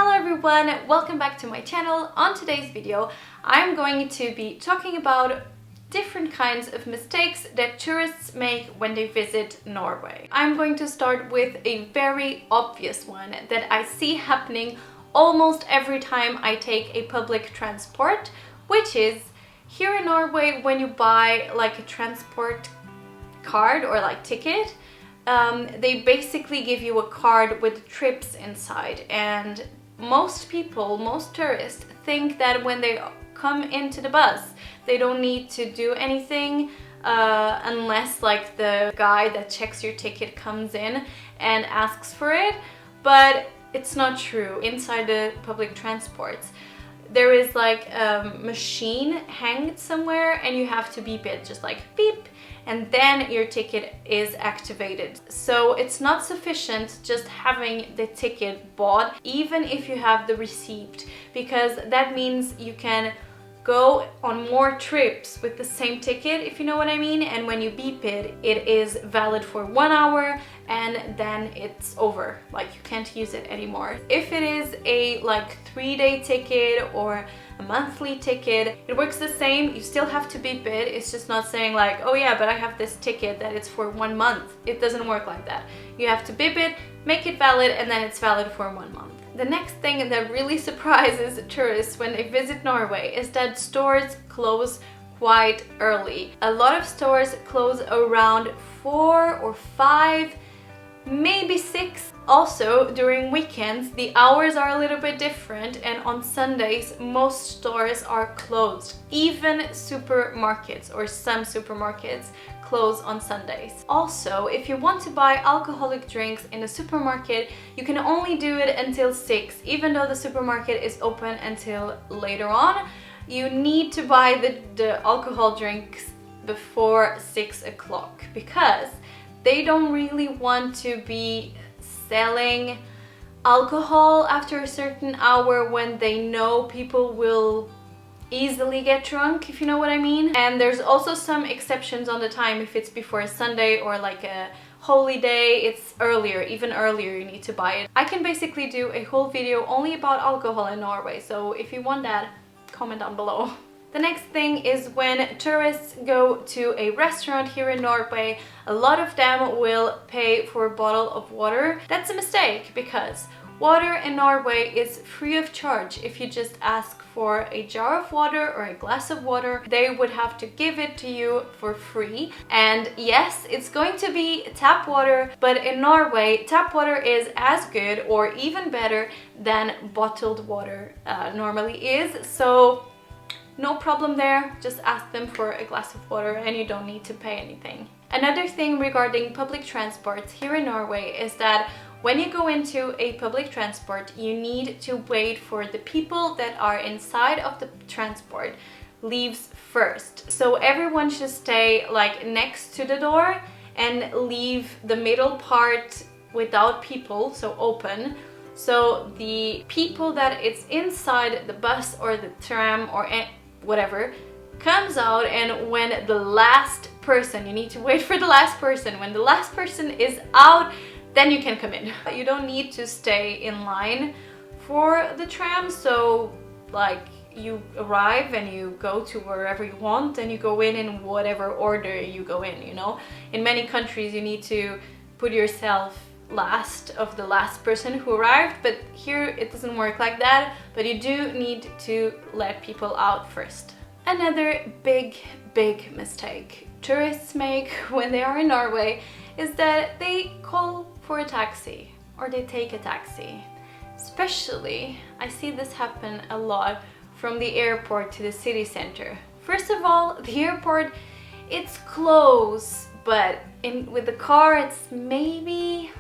Hello everyone, welcome back to my channel. On today's video, I'm going to be talking about different kinds of mistakes that tourists make when they visit Norway. I'm going to start with a very obvious one that I see happening almost every time I take a public transport, which is here in Norway when you buy like a transport card or like ticket, they basically give you a card with trips inside, and most people, most tourists think that when they come into the bus they don't need to do anything unless like the guy that checks your ticket comes in and asks for it, but it's not true. Inside the public transports there is like a machine hanged somewhere and you have to beep it, just like beep, and then your ticket is activated. So it's not sufficient just having the ticket bought, even if you have the receipt, because that means you can go on more trips with the same ticket, if you know what I mean, and when you beep it, it is valid for 1 hour and then it's over, like you can't use it anymore. If it is a like 3-day ticket or a monthly ticket, it works the same. You still have to beep it. It's just not saying like, oh yeah, but I have this ticket that it's for 1 month. It doesn't work like that. You have to beep it, make it valid, and then it's valid for 1 month. The next thing that really surprises tourists when they visit Norway is that stores close quite early. A lot of stores close around 4 or 5, maybe 6. Also, during weekends, the hours are a little bit different, and on Sundays, most stores are closed. Even supermarkets, or some supermarkets, close on Sundays. Also, if you want to buy alcoholic drinks in a supermarket, you can only do it until 6, even though the supermarket is open until later on. You need to buy the alcohol drinks before 6 o'clock because they don't really want to be selling alcohol after a certain hour when they know people will easily get drunk, if you know what I mean. And there's also some exceptions on the time. If it's before a Sunday or like a holy day, it's earlier, even earlier you need to buy it. I can basically do a whole video only about alcohol in Norway, so if you want that, comment down below. The next thing is when tourists go to a restaurant here in Norway, a lot of them will pay for a bottle of water. That's a mistake because water in Norway is free of charge. If you just ask for a jar of water or a glass of water, they would have to give it to you for free. And yes, it's going to be tap water, but in Norway, tap water is as good or even better than bottled water normally is. So no problem there, just ask them for a glass of water and you don't need to pay anything. Another thing regarding public transports here in Norway is that when you go into a public transport, you need to wait for the people that are inside of the transport leaves first. So everyone should stay like next to the door and leave the middle part without people, so open. So the people that it's inside the bus or the tram or whatever comes out, and when the last person, you need to wait for the last person, when the last person is out, then you can come in. You don't need to stay in line for the tram, so like you arrive and you go to wherever you want and you go in whatever order you go in, you know. In many countries you need to put yourself last of the last person who arrived, but here it doesn't work like that, but you do need to let people out first. Another big mistake tourists make when they are in Norway is that they call for a taxi or they take a taxi. Especially, I see this happen a lot from the airport to the city center. First of all, the airport, it's close, but with the car it's maybe,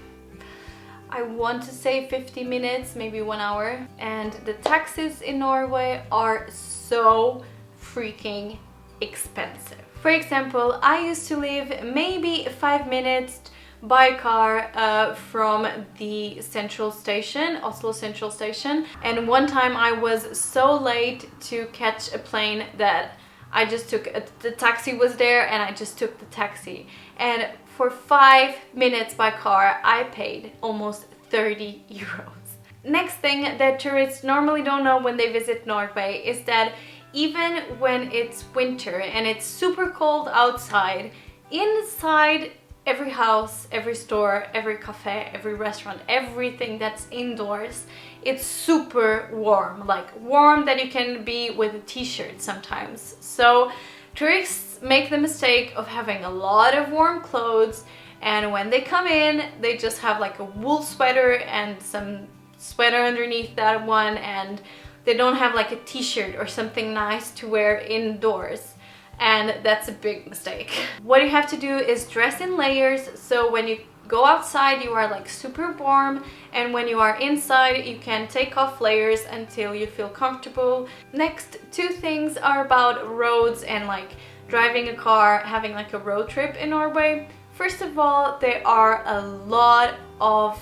I want to say 50 minutes, maybe 1 hour. And the taxis in Norway are so freaking expensive. For example, I used to live maybe 5 minutes by car from the central station, Oslo Central Station, and one time I was so late to catch a plane that I just took the taxi was there and I just took the taxi, and for 5 minutes by car I paid almost 30 euros. next thing that tourists normally don't know when they visit Norway is that even when it's winter and it's super cold outside, inside every house, every store, every cafe, every restaurant, everything that's indoors, it's super warm, like warm that you can be with a t-shirt sometimes. So tourists make the mistake of having a lot of warm clothes, and when they come in, they just have like a wool sweater and some sweater underneath that one, and they don't have like a t-shirt or something nice to wear indoors. And that's a big mistake. What you have to do is dress in layers, so when you go outside you are like super warm, and when you are inside you can take off layers until you feel comfortable. Next two things are about roads and like driving a car, having like a road trip in Norway. First of all, there are a lot of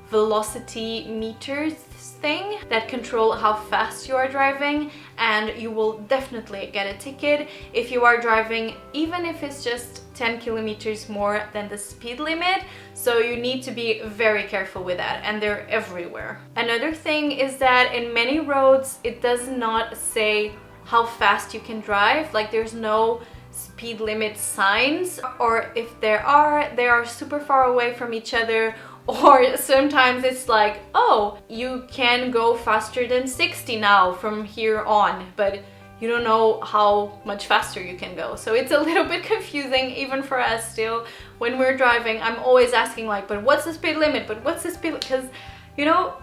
velocity meters thing that control how fast you are driving, and you will definitely get a ticket if you are driving even if it's just 10 kilometers more than the speed limit. So you need to be very careful with that, and they're everywhere. Another thing is that in many roads it does not say how fast you can drive, like there's no speed limit signs, or if there are, they are super far away from each other. Or sometimes it's like, oh, you can go faster than 60 now from here on, but you don't know how much faster you can go. So it's a little bit confusing even for us still. When we're driving, I'm always asking like, but what's the speed limit? But what's the speed? Because, you know,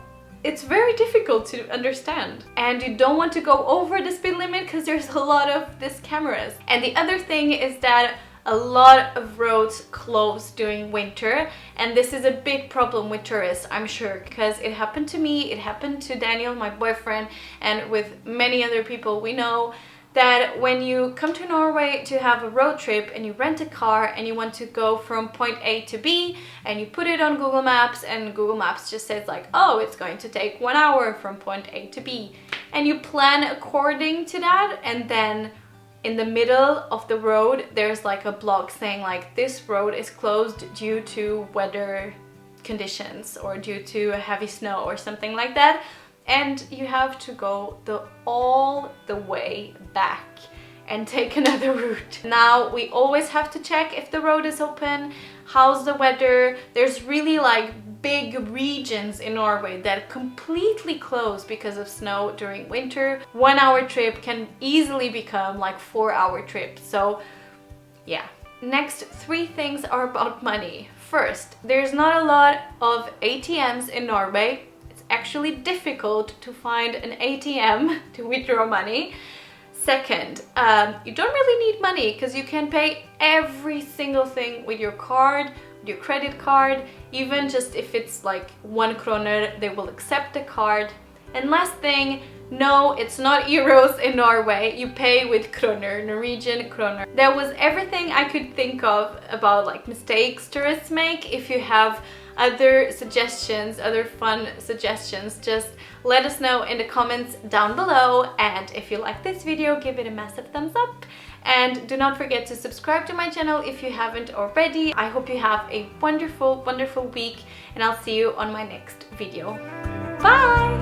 it's very difficult to understand. And you don't want to go over the speed limit because there's a lot of these cameras. And the other thing is that a lot of roads close during winter, and this is a big problem with tourists, I'm sure, because it happened to me, it happened to Daniel, my boyfriend, and with many other people we know, that when you come to Norway to have a road trip and you rent a car and you want to go from point A to B, and you put it on Google Maps, and Google Maps just says like, oh, it's going to take 1 hour from point A to B, and you plan according to that, and then in the middle of the road there's like a block saying like, this road is closed due to weather conditions or due to heavy snow or something like that, and you have to go all the way back and take another route. Now we always have to check if the road is open, how's the weather. There's really like big regions in Norway that completely close because of snow during winter. 1 hour trip can easily become like 4 hour trip. So yeah. Next three things are about money. First, there's not a lot of ATMs in Norway. It's actually difficult to find an ATM to withdraw money. Second, you don't really need money because you can pay every single thing with your card, with your credit card. Even just if it's like 1 kroner, they will accept the card. And last thing, no, it's not euros in Norway. You pay with kroner, Norwegian kroner. That was everything I could think of about like mistakes tourists make. If you have other suggestions, other fun suggestions, just let us know in the comments down below. And if you like this video, give it a massive thumbs up. And do not forget to subscribe to my channel if you haven't already. I hope you have a wonderful, wonderful week, and I'll see you on my next video. Bye!